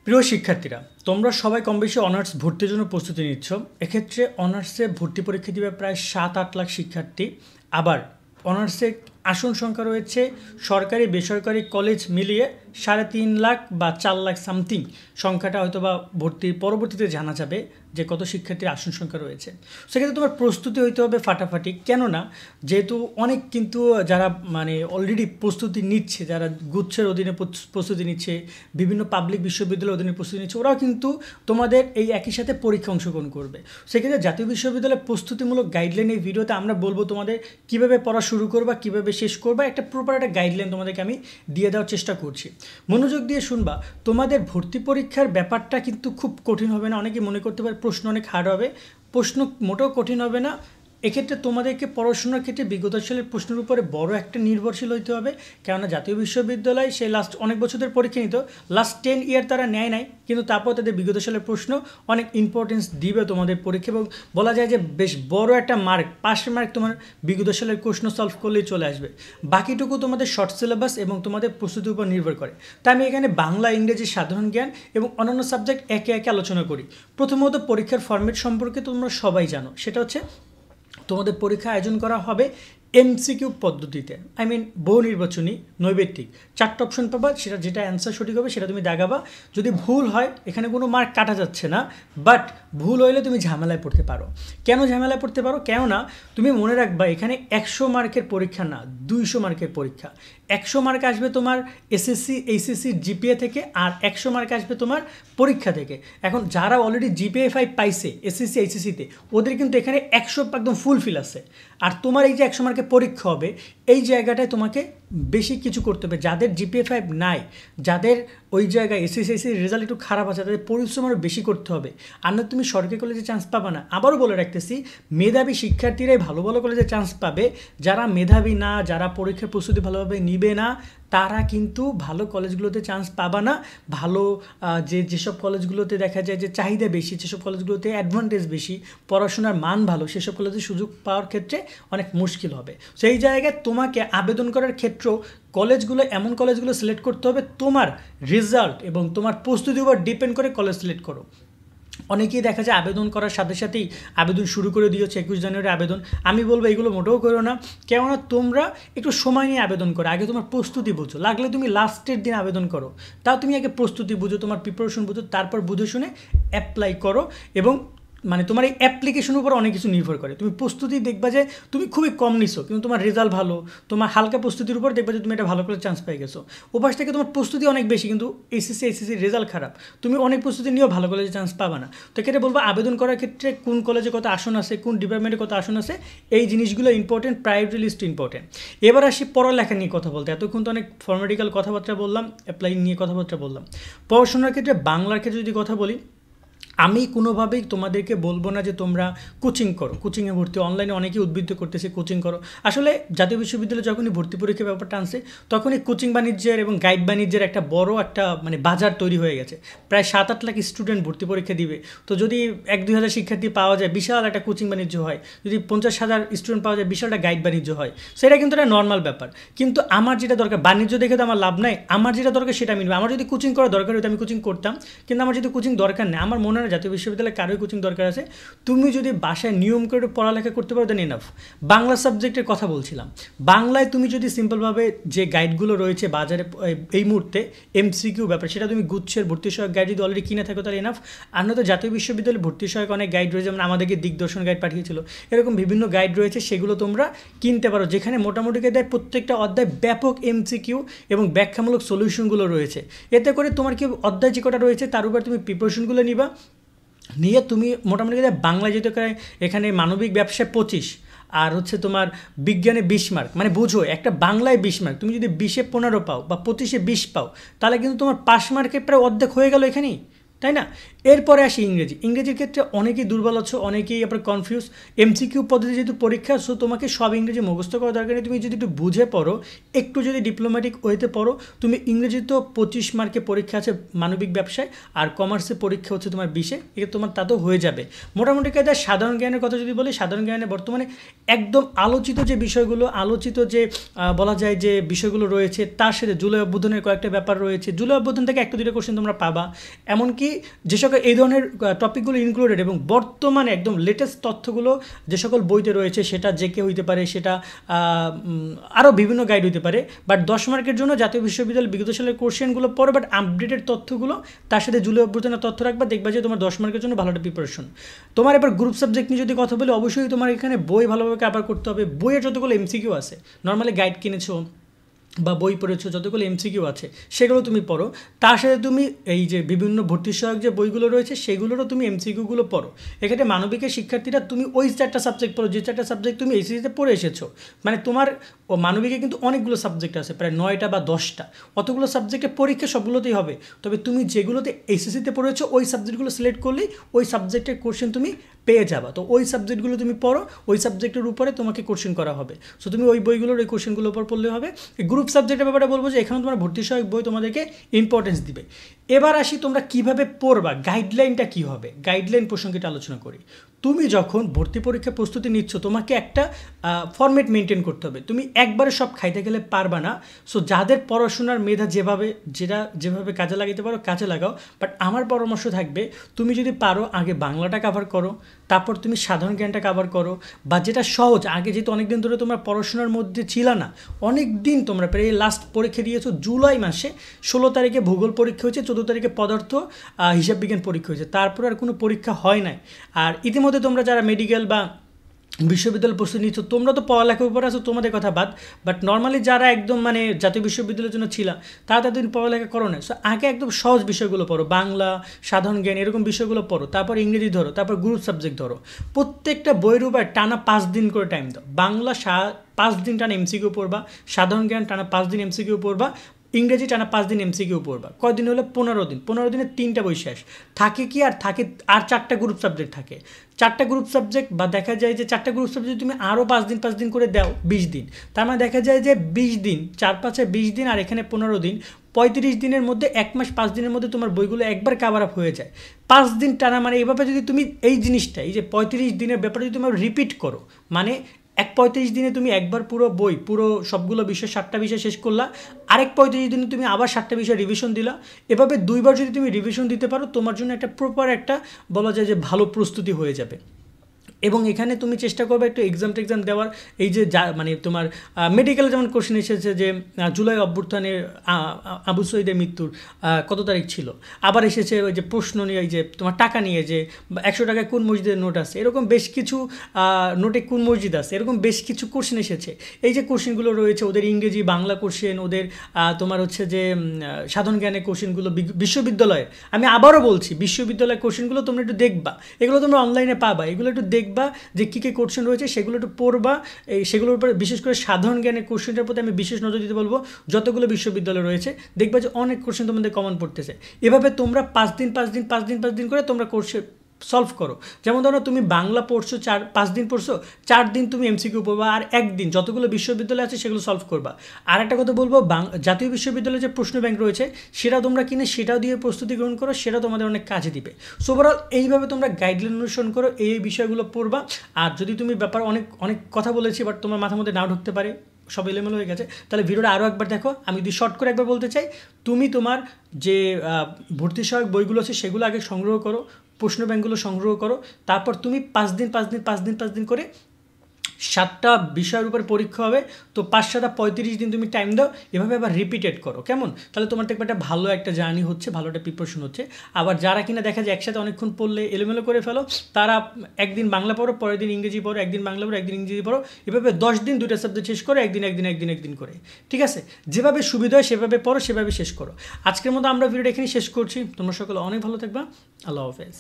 প্রিয় শিক্ষার্থীরা, তোমরা সবাই কম বেশি অনার্স ভর্তির জন্য প্রস্তুতি নিচ্ছ। এক্ষেত্রে অনার্সে ভর্তি পরীক্ষা দিবে প্রায় 7-8 লাখ শিক্ষার্থী। আবার অনার্সে আসন সংখ্যা রয়েছে সরকারি বেসরকারি কলেজ মিলিয়ে 3.5 লাখ বা 4 লাখ সামথিং। সংখ্যাটা হয়তো বা ভর্তির পরবর্তীতে জানা যাবে যে কত শিক্ষার্থীর আসন সংখ্যা রয়েছে। সেক্ষেত্রে তোমার প্রস্তুতি হইতে হবে ফাটাফাটি। কেননা যেহেতু অনেক কিন্তু যারা অলরেডি প্রস্তুতি নিচ্ছে, যারা গুচ্ছের অধীনে প্রস্তুতি নিচ্ছে, বিভিন্ন পাবলিক বিশ্ববিদ্যালয়ের অধীনে প্রস্তুতি নিচ্ছে, ওরাও কিন্তু তোমাদের এই একই সাথে পরীক্ষা অংশগ্রহণ করবে। সেক্ষেত্রে জাতীয় বিশ্ববিদ্যালয়ের প্রস্তুতিমূলক গাইডলাইন এই ভিডিওতে আমরা বলবো তোমাদের কীভাবে পড়া শুরু করবা, কীভাবে শেষ করবা, একটা প্রপার একটা গাইডলাইন তোমাদেরকে আমি দিয়ে দেওয়ার চেষ্টা করছি। মনোযোগ দিয়ে শুনবা। তোমাদের ভর্তি পরীক্ষার ব্যাপারটা কিন্তু খুব কঠিন হবে না। অনেকে মনে করতে পারে প্রশ্ন অনেক হার্ড হবে। প্রশ্ন মোটেও কঠিন হবে না। এক্ষেত্রে তোমাদেরকে পড়াশোনার ক্ষেত্রে বিগত সালের প্রশ্নের উপরে বড় একটা নির্ভরশীল হইতে হবে। কেননা জাতীয় বিশ্ববিদ্যালয় সে লাস্ট অনেক বছরের পরীক্ষা নিত, লাস্ট 10 ইয়ার তারা নেয় নাই, কিন্তু তারপর তাদের বিগত সালের প্রশ্ন অনেক ইম্পর্টেন্স দিবে তোমাদের পরীক্ষা। এবং বলা যায় যে বেশ বড় একটা মার্ক, 5 মার্ক তোমার বিগত সালের প্রশ্ন সলভ করলেই চলে আসবে। বাকিটুকু তোমাদের শর্ট সিলেবাস এবং তোমাদের প্রস্তুতির উপর নির্ভর করে। তাই আমি এখানে বাংলা, ইংরেজি, সাধারণ জ্ঞান এবং অন্যান্য সাবজেক্ট একে একে আলোচনা করি। প্রথমত পরীক্ষার ফরম্যাট সম্পর্কে তোমরা সবাই জানো, সেটা হচ্ছে তোমাদের পরীক্ষা আয়োজন করা হবে এমসিকিউ পদ্ধতিতে। বহু নির্বাচনী নৈবেত্তিক 4টা অপশন পাবা, সেটা যেটা অ্যান্সার সঠিক হবে সেটা তুমি দাগাবা। যদি ভুল হয় এখানে কোনো মার্ক কাটা যাচ্ছে না, বাট ভুল হইলে তুমি ঝামেলায় পড়তে পারো। কেন ঝামেলায় পড়তে পারো? কেননা তুমি মনে রাখবা এখানে 100 মার্কের পরীক্ষা না, 200 মার্কের পরীক্ষা। 100 মার্ক আসবে তোমার এসএসসি এইচএসসি জিপিএ থেকে, আর 100 মার্ক আসবে তোমার পরীক্ষা থেকে। এখন যারা অলরেডি জিপিএ 5 পাইছে এসএসসি এইচএসসিতে, ওদের কিন্তু এখানে 100 একদম ফুলফিল আছে। আর তোমার এই যে 100 মার্কের পরীক্ষা হবে, এই জায়গাটায় তোমাকে বেশি কিছু করতে হবে। যাদের জিপিএ 5 নাই, যাদের ওই জায়গায় এসএসসি রেজাল্ট একটু খারাপ আছে, তাদের পরিশ্রম আরও বেশি করতে হবে। আর না তুমি সরকারি কলেজে চান্স পাবা না। আবারও বলে রাখতেছি, মেধাবী শিক্ষার্থীরাই ভালো ভালো কলেজে চান্স পাবে। যারা মেধাবী না, যারা পরীক্ষার প্রস্তুতি ভালোভাবে নিবে না, তারা কিন্তু ভালো কলেজগুলোতে চান্স পাবা না। ভালো যেসব কলেজগুলোতে দেখা যায় যে চাহিদা বেশি, যেসব কলেজগুলোতে অ্যাডভান্টেজ বেশি, পড়াশোনার মান ভালো, সেসব কলেজে সুযোগ পাওয়ার ক্ষেত্রে অনেক মুশকিল হবে। সেই জায়গায় তোমাকে আবেদন করার ক্ষেত্রেও এমন কলেজগুলো সিলেক্ট করতে হবে তোমার রেজাল্ট এবং তোমার প্রস্তুতির উপর ডিপেন্ড করে কলেজ সিলেক্ট করো। অনেকেই দেখা যায় আবেদন করার সাথে সাথেই আবেদন শুরু করে দিয়েছে 21 জানুয়ারি আবেদন। আমি বলবো এগুলো মোটেও করো না। কেননা তোমরা একটু সময় নিয়ে আবেদন করো, আগে তোমার প্রস্তুতি বুঝো। লাগলে তুমি লাস্টের দিন আবেদন করো, তাও তুমি আগে প্রস্তুতি বুঝো, তোমার প্রিপারেশন বুঝো, তারপর বুঝে শুনে অ্যাপ্লাই করো। এবং তোমার এই অ্যাপ্লিকেশনের উপর অনেক কিছু নির্ভর করে। তুমি প্রস্তুতি দেখবা যে তুমি খুবই কম নিছো, কিন্তু তোমার রেজাল্ট ভালো। তোমার হালকা প্রস্তুতির উপর দেখবা যে তুমি একটা ভালো করে চান্স পেয়ে গেছো। ওপাশ থেকে তোমার প্রস্তুতি অনেক বেশি, কিন্তু এইচএসসির রেজাল্ট খারাপ, তুমি অনেক প্রস্তুতি নিয়েও ভালো কলেজে চান্স পাবা না। তো এক্ষেত্রে বলবো আবেদন করার ক্ষেত্রে কোন কলেজে কত আসন আছে, কোন ডিপার্টমেন্টে কত আসন আছে, এই জিনিসগুলো ইম্পর্টেন্ট, প্রায়োরিটি লিস্ট ইম্পর্টেন্ট। এবার আসি পড়ালেখা নিয়ে কথা বলতে। এতক্ষণ তো অনেক ফর্মেটিক্যাল কথাবার্তা বললাম, অ্যাপ্লাই নিয়ে কথাবার্তা বললাম। পড়াশোনার ক্ষেত্রে বাংলার ক্ষেত্রে যদি কথা বলি, আমি কোনোভাবেই তোমাদেরকে বলবো না যে তোমরা কোচিং করো, কোচিংয়ে ভর্তি। অনলাইনে অনেকেই উদ্বুদ্ধ করতেছে কোচিং করো। আসলে জাতীয় বিশ্ববিদ্যালয়ে যখনই ভর্তি পরীক্ষার ব্যাপারটা আনছে, তখনই কোচিং বাণিজ্যের এবং গাইড বাণিজ্যের একটা বড় একটা বাজার তৈরি হয়ে গেছে। প্রায় 7-8 লাখ স্টুডেন্ট ভর্তি পরীক্ষা দিবে। তো যদি 1-2 হাজার শিক্ষার্থী পাওয়া যায়, বিশাল একটা কোচিং বাণিজ্য হয়। যদি 50,000 স্টুডেন্ট পাওয়া যায়, বিশাল একটা গাইড বাণিজ্য হয়। সেটা কিন্তু একটা নর্মাল ব্যাপার। কিন্তু আমার যেটা দরকার, বাণিজ্য দেখে তো আমার লাভ নাই। আমার যেটা দরকার সেটা আমি নেব। আমার যদি কোচিং করা দরকার হতো আমি কোচিং করতাম, কিন্তু আমার যদি কোচিং দরকার নেই, আমার মনে হয় জাতীয় বিশ্ববিদ্যালয়ে কারোই কোচিং দরকার আছে। তুমি যদি বাসায় নিয়ম করে পড়ালেখা করতে পারো, দেন এনাফ। বাংলা সাবজেক্টের কথা বলছিলাম। বাংলায় তুমি যদি সিম্পলভাবে যে গাইডগুলো রয়েছে বাজারে এই মুহূর্তে এমসিকিউ ব্যাপার, সেটা তুমি গুচ্ছের ভর্তি সহায়ক গাইড যদি অলরেডি কিনে থাকো তাহলে এনাফ। আর নয়তো জাতীয় বিশ্ববিদ্যালয়ে ভর্তি সহায়ক অনেক গাইড রয়েছে, যেমন আমাদেরকে দিগদর্শন গাইড পাঠিয়েছিল, এরকম বিভিন্ন গাইড রয়েছে, সেগুলো তোমরা কিনতে পারো, যেখানে মোটামুটি দেয় প্রত্যেকটা অধ্যায় ব্যাপক এমসিকিউ এবং ব্যাখ্যামূলক সলিউশনগুলো রয়েছে। এতে করে তোমার কি অধ্যায় যে কটা রয়েছে তার উপর তুমি প্রিপারেশনগুলো নিয়ে তুমি মোটামুটি বাংলায় যেতে এখানে মানবিক ব্যবসায় 25 আর হচ্ছে তোমার বিজ্ঞানে 20 মার্ক। বুঝো একটা বাংলায় 20 মার্ক, তুমি যদি 20-এ 15 পাও বা 25-এ 20 পাও, তাহলে কিন্তু তোমার 5 মার্কের প্রায় অর্ধেক হয়ে গেল এখানেই। তাই না? এরপরে আসি ইংরেজি। ইংরেজির ক্ষেত্রে অনেকেই দুর্বল আছো, অনেকেই আপনার কনফিউজ। এমসিকিউ পদ্ধতি যেহেতু পরীক্ষা, সো তোমাকে সব ইংরেজি মুখস্থ করার দরকার নেই। তুমি যদি একটু বুঝে পড়ো, একটু যদি ডিপ্লোম্যাটিক ওয়েতে পড়ো, তুমি ইংরেজি তো 25 মার্কে পরীক্ষা আছে মানবিক ব্যবসায়, আর কমার্সে পরীক্ষা হচ্ছে তোমার 20-এ, এটা তোমার তাতেও হয়ে যাবে। মোটামুটি কায়দায় সাধারণ জ্ঞানের কথা যদি বলি, সাধারণ জ্ঞানে বর্তমানে একদম আলোচিত যে বিষয়গুলো, আলোচিত যে বলা যায় যে বিষয়গুলো রয়েছে, তার সাথে জুলাই অভ্যুত্থানের কয়েকটা ব্যাপার রয়েছে। জুলাই অভ্যুত্থান থেকে একটা দুটো কোশ্চেন তোমরা পাবা। এমনকি যে সকল এই ধরনের টপিকগুলো ইনক্লুডেড এবং বর্তমানে একদম লেটেস্ট তথ্যগুলো যে সকল বইতে রয়েছে, সেটা জেকে হইতে পারে, সেটা আরও বিভিন্ন গাইড হইতে পারে। বাট 10 মার্কের জন্য জাতীয় বিশ্ববিদ্যালয়ের বিগত সালের কোশ্চেনগুলো পড়ো, বাট আপডেটেড তথ্যগুলো তার সাথে জুলাই অভ্যুত্থানের তথ্য রাখবা, দেখবা যে তোমার 10 মার্কের জন্য ভালো একটা প্রিপারেশন। তোমার এবার গ্রুপ সাবজেক্ট নিয়ে যদি কথা বলি, অবশ্যই তোমার এখানে বই ভালোভাবে কভার করতে হবে। বইয়ের যতগুলো এমসিকিউ আছে, নর্মালি গাইড কিনেছো বা বই পড়েছো, যতগুলো এমসিকিউ আছে সেগুলো তুমি পড়ো। তার সাথে তুমি এই যে বিভিন্ন ভর্তি সহায়ক যে বইগুলো রয়েছে সেগুলোরও তুমি এমসিকিউগুলো পড়ো। এক্ষেত্রে মানবিকের শিক্ষার্থীরা তুমি ওই 4টা সাবজেক্ট পড়ো যে 4টা সাবজেক্ট তুমি এইচএসসিতে পড়ে এসেছো। মানে তোমার মানবিকে কিন্তু অনেকগুলো সাবজেক্ট আছে, প্রায় 9টা বা 10টা, অতগুলো সাবজেক্টের পরীক্ষা সবগুলোতেই হবে। তবে তুমি যেগুলোতে এইচএসসিতে পড়েছো ওই সাবজেক্টগুলো সিলেক্ট করলেই ওই সাবজেক্টের কোশ্চেন তুমি পেয়ে যাবা। তো ওই সাবজেক্টগুলো তুমি পড়ো, ওই সাবজেক্টের উপরে তোমাকে কোশ্চেন করা হবে। সো তুমি ওই বইগুলোর ওই কোশ্চেনগুলোর উপর পড়লে হবে। গ্রুপ সাবজেক্টের ব্যাপারে বলবো যে এখানে তোমার ভর্তি সহায়ক বই তোমাদেরকে ইম্পর্টেন্স দিবে। এবার আসি তোমরা কিভাবে পড়বা, গাইডলাইনটা কী হবে, গাইডলাইন প্রসঙ্গটা আলোচনা করি। তুমি যখন ভর্তি পরীক্ষা প্রস্তুতি নিচ্ছ, তোমাকে একটা ফরম্যাট মেনটেন করতে হবে। তুমি একবারে সব খাইতে গেলে পারবা না। সো যাদের পড়াশোনার মেধা যেভাবে কাজে লাগাতে পারো কাজে লাগাও। বাট আমার পরামর্শ থাকবে, তুমি যদি পারো আগে বাংলাটা কভার করো, তারপর তুমি সাধারণ জ্ঞানটা কভার করো, বা যেটা সহজ, আগে যেহেতু অনেক দিন ধরে তোমরা পড়াশোনার মধ্যে ছিল না, অনেক দিন তোমরা প্রায় লাস্ট পরীক্ষা দিয়েছো জুলাই মাসে, 16 তারিখে ভূগোল পরীক্ষা হয়েছে, 14 তারিখে পদার্থ হিসাব বিজ্ঞান পরীক্ষা হয়েছে, তারপর আর কোনো পরীক্ষা হয় নাই। আর ইতিমধ্যে তোমরা যারা মেডিকেল বা বিশ্ববিদ্যালয় প্রস্তুতি নিচ্ছ, তোমরা তো পড়ালেখার উপর আছো, তোমাদের কথা বাদ। বাট নর্মালি যারা একদম মানে জাতীয় বিশ্ববিদ্যালয়ের জন্য ছিল, তারা তাদের পড়ালেখা করো না। সো আগে একদম সহজ বিষয়গুলো পড়ো, বাংলা, সাধারণ জ্ঞান, এরকম বিষয়গুলো পড়ো, তারপর ইংরেজি ধরো, তারপর গ্রুপ সাবজেক্ট ধরো। প্রত্যেকটা বইয়ের উপর টানা 5 দিন করে টাইম দাও। বাংলা 5 দিন টানা এমসিকিউ পড়বা, সাধারণ জ্ঞান টানা 5 দিন এমসিকিউ পড়বা, ইংরেজি টানা 5 দিন এমসিকিউ পড়বা। কয়দিন হলো? 15 দিন। 15 দিনে 3টা বই শেষ। থাকে কি আর থাকে আর 4টা গ্রুপ সাবজেক্ট থাকে। 4টা গ্রুপ সাবজেক্ট, বা দেখা যায় যে 4টা গ্রুপ সাবজেক্ট তুমি আরও 5 দিন করে দাও, 20 দিন। তার মানে দেখা যায় যে 20 দিন, 4-5-এ 20 দিন, আর এখানে 15 দিন, 35 দিনের মধ্যে 1 মাস 5 দিনের মধ্যে তোমার বইগুলো একবার কাভার আপ হয়ে যায়। 5 দিন টানা, মানে এইভাবে যদি তুমি এই জিনিসটা, এই যে 35 দিনের ব্যাপারে যদি তুমি রিপিট করো, মানে 35 দিনে তুমি একবার পুরো বই, পুরো সবগুলো বিষয় 7টা বিষয় শেষ করলা, আরেক 35 দিনে তুমি আবার 7টা বিষয় রিভিশন দিলা। এভাবে 2বার যদি তুমি রিভিশন দিতে পারো, তোমার জন্য একটা প্রপার একটা বলা যায় যে ভালো প্রস্তুতি হয়ে যাবে। এবং এখানে তুমি চেষ্টা করবে একটু এক্সাম দেওয়ার। এই যে মানে তোমার মেডিকেলে যেমন কোশ্চেন এসেছে যে জুলাই অভ্যুত্থানের আবু সঈদের মৃত্যুর কত তারিখ ছিল, আবার এসেছে ওই যে প্রশ্ন নিয়ে, এই যে তোমার টাকা নিয়ে, যে 100 টাকায় কোন মসজিদের নোট আছে, এরকম বেশ কিছু নোটে কোন মসজিদ আছে, এরকম বেশ কিছু কোশ্চেন এসেছে। এই যে কোশ্চেনগুলো রয়েছে, ওদের ইংরেজি বাংলা কোশ্চেন, ওদের তোমার হচ্ছে যে সাধারণ জ্ঞানের কোশ্চেনগুলো বিশ্ববিদ্যালয়ের, আমি আবারও বলছি বিশ্ববিদ্যালয়ের কোশ্চেনগুলো তোমরা একটু দেখবা, এগুলো তোমরা অনলাইনে পাবা, এগুলো একটু দেখবা যে কী কী কোশ্চেন রয়েছে, সেগুলো একটু পড়বা। এই সেগুলোর উপরে বিশেষ করে সাধারণ জ্ঞানের কোশ্চেনটার প্রতি আমি বিশেষ নজর দিতে বলবো। যতগুলো বিশ্ববিদ্যালয় রয়েছে দেখবা যে অনেক কোশ্চেন তোমাদের কমন পড়তেছে। এভাবে তোমরা 5 দিন করে তোমরা কোশ্চেন সলভ করো। যেমন ধরো তুমি বাংলা পড়ছো, 5 দিন পড়ছো, 4 দিন তুমি এমসিকিউ পড়বা, আর একদিন যতগুলো বিশ্ববিদ্যালয় আছে সেগুলো সলভ করবা। আর একটা কথা বলবো, জাতীয় বিশ্ববিদ্যালয়ের যে প্রশ্ন ব্যাংক রয়েছে সেটা তোমরা কিনে সেটাও দিয়ে প্রস্তুতি গ্রহণ করো, সেটা তোমাদের অনেক কাজে দিবে। সো ওভারঅল এইভাবে তোমরা গাইডলাইন অনুসরণ করো, এই বিষয়গুলো পড়বা। আর যদি তুমি ব্যাপার অনেক কথা বলেছি, বাট তোমার মাথার মধ্যে নাও ঢুকতে পারে, সব এলোমেলো হয়ে গেছে, তাহলে ভিডিওটা আরও একবার দেখো। আমি যদি শর্ট করে একবার বলতে চাই, তুমি তোমার যে ভর্তি সহায়ক বইগুলো আছে সেগুলো আগে সংগ্রহ করো, প্রশ্ন ব্যাংকগুলো সংগ্রহ করো, তারপর তুমি 5 দিন করে 7টা বিষয়ের উপর পরীক্ষা হবে। তো 5-7 35 দিন তুমি টাইম দাও, এভাবে আবার রিপিটেড করো, কেমন? তাহলে তোমার দেখবে একটা ভালো একটা জার্নি হচ্ছে, ভালো একটা প্রিপারেশন হচ্ছে। আবার যারা কিনা দেখা যায় একসাথে অনেকক্ষণ পড়লে এলোমেলো করে ফেলো, তারা একদিন বাংলা পড়ো, পরের দিন ইংরেজি পড়ো, একদিন বাংলা পড়ো, একদিন ইংরেজি পড়ো, এভাবে 10 দিন 2টা সাবজেক্ট শেষ করো, একদিন করে, ঠিক আছে? যেভাবে সুবিধা হয় সেভাবে পড়ো, সেভাবে শেষ করো। আজকের মতো আমরা ভিডিওটা এখানে শেষ করছি। তোমরা সকলে অনেক ভালো থাকবা। আল্লাহ হাফেজ।